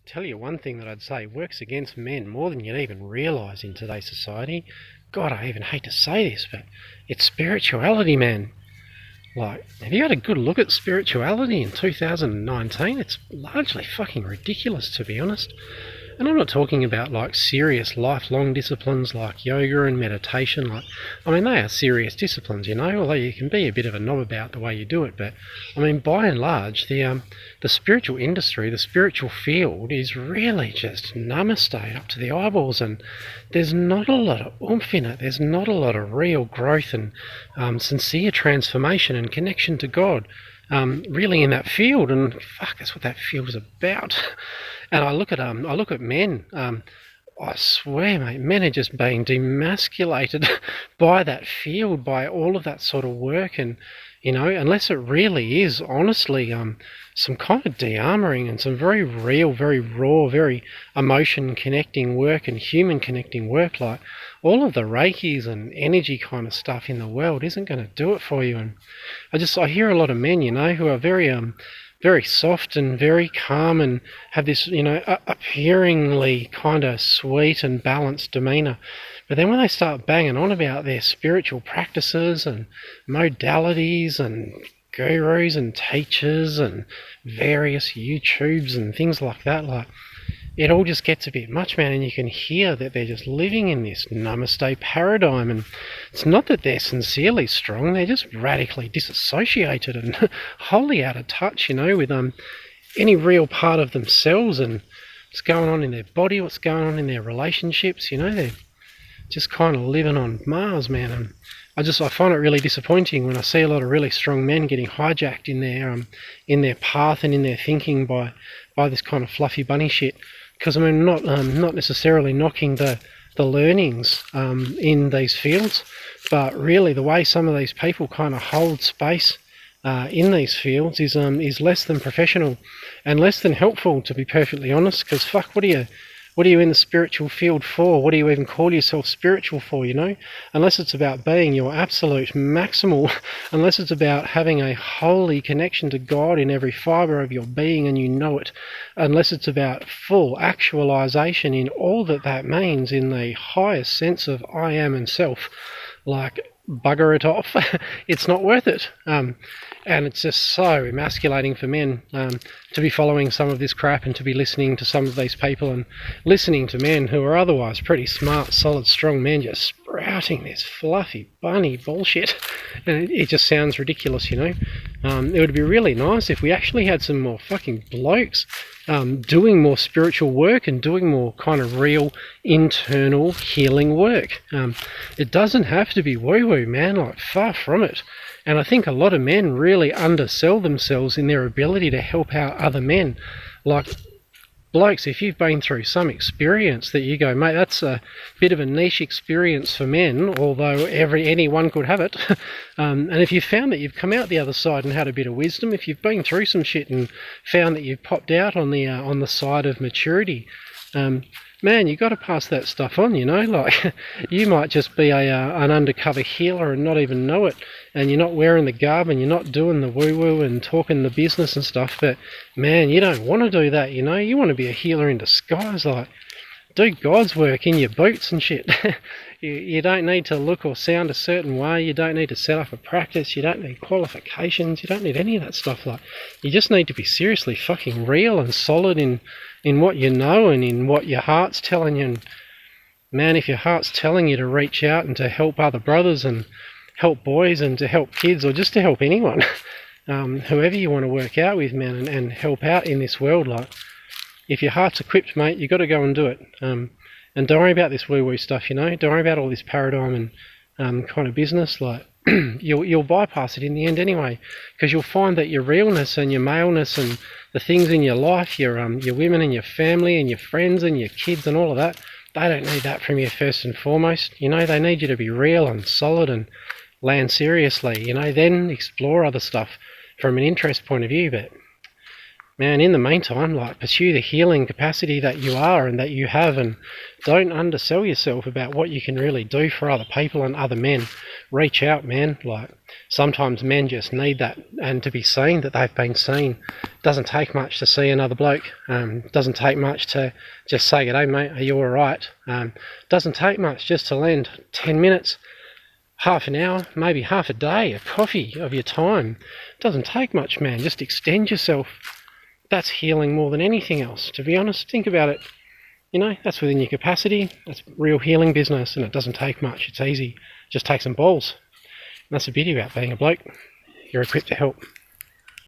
tell you one thing that I'd say works against men more than you'd even realise in today's society. God, I even hate to say this, but it's spirituality, man. Like, have you had a good look at spirituality in 2019? It's largely fucking ridiculous, to be honest. And I'm not talking about like serious lifelong disciplines like yoga and meditation. I mean, they are serious disciplines, you know, although you can be a bit of a knob about the way you do it. But I mean, by and large, the spiritual industry, the spiritual field is really just namaste up to the eyeballs, and there's not a lot of oomph in it. There's not a lot of real growth and sincere transformation and connection to God. Really in that field, and fuck, that's what that field is about. And I look at men. I swear, mate, men are just being demasculated by that field, by all of that sort of work, and you know, unless it really is honestly some kind of de-armoring and some very real, very raw, very emotion connecting work and human connecting work, like all of the Reikis and energy kind of stuff in the world isn't going to do it for you. And I hear a lot of men, you know, who are very soft and very calm and have this, you know, appearingly kind of sweet and balanced demeanour. But then when they start banging on about their spiritual practices and modalities and gurus and teachers and various YouTubes and things like that, like, it all just gets a bit much, man, and you can hear that they're just living in this namaste paradigm, and it's not that they're sincerely strong, they're just radically disassociated and wholly out of touch, you know, with any real part of themselves and what's going on in their body, what's going on in their relationships, you know, they're just kind of living on Mars, man. And I find it really disappointing when I see a lot of really strong men getting hijacked in their path and in their thinking by this kind of fluffy bunny shit. Because I mean, not necessarily knocking the learnings in these fields, but really the way some of these people kind of hold space in these fields is less than professional and less than helpful, to be perfectly honest. Because fuck, what are you in the spiritual field for? What do you even call yourself spiritual for, you know? Unless it's about being your absolute maximal, unless it's about having a holy connection to God in every fibre of your being and you know it, unless it's about full actualisation in all that means in the highest sense of I am and self, like, bugger it off. It's not worth it. And it's just so emasculating for men to be following some of this crap and to be listening to some of these people and listening to men who are otherwise pretty smart, solid, strong men just sprouting this fluffy bunny bullshit. And it just sounds ridiculous, you know. It would be really nice if we actually had some more fucking blokes doing more spiritual work and doing more kind of real internal healing work. It doesn't have to be woo-woo, man, like, far from it. And I think a lot of men really undersell themselves in their ability to help out other men. Like, blokes, if you've been through some experience that you go, mate, that's a bit of a niche experience for men, although anyone could have it. And if you've found that you've come out the other side and had a bit of wisdom, if you've been through some shit and found that you've popped out on the side of maturity, man, you got to pass that stuff on, you know. Like, you might just be an undercover healer and not even know it, and you're not wearing the garb and you're not doing the woo-woo and talking the business and stuff, but man, you don't want to do that, you know. You want to be a healer in disguise, like, do God's work in your boots and shit. You don't need to look or sound a certain way, you don't need to set up a practice, you don't need qualifications, you don't need any of that stuff. Like, you just need to be seriously fucking real and solid in what you know and in what your heart's telling you. And man, if your heart's telling you to reach out and to help other brothers and help boys and to help kids or just to help anyone, whoever you want to work out with, man, and help out in this world, like, if your heart's equipped, mate, you got to go and do it. And don't worry about this woo-woo stuff, you know. Don't worry about all this paradigm and kind of business. Like, you'll bypass it in the end anyway, because you'll find that your realness and your maleness and the things in your life, your women and your family and your friends and your kids and all of that, they don't need that from you first and foremost. You know, they need you to be real and solid and land seriously, you know, then explore other stuff from an interest point of view. But man, in the meantime, like, pursue the healing capacity that you are and that you have, and don't undersell yourself about what you can really do for other people and other men. reach out, man. Like, sometimes men just need that, and to be seen that they've been seen. Doesn't take much to see another bloke. Doesn't take much to just say, "G'day, mate, are you all right?" Doesn't take much just to lend 10 minutes, half an hour, maybe half a day of coffee of your time. Doesn't take much, man. Just extend yourself. That's healing more than anything else, to be honest. Think about it. You know, that's within your capacity. That's real healing business, and it doesn't take much. It's easy. Just take some balls. And that's the beauty about being a bloke. You're equipped to help.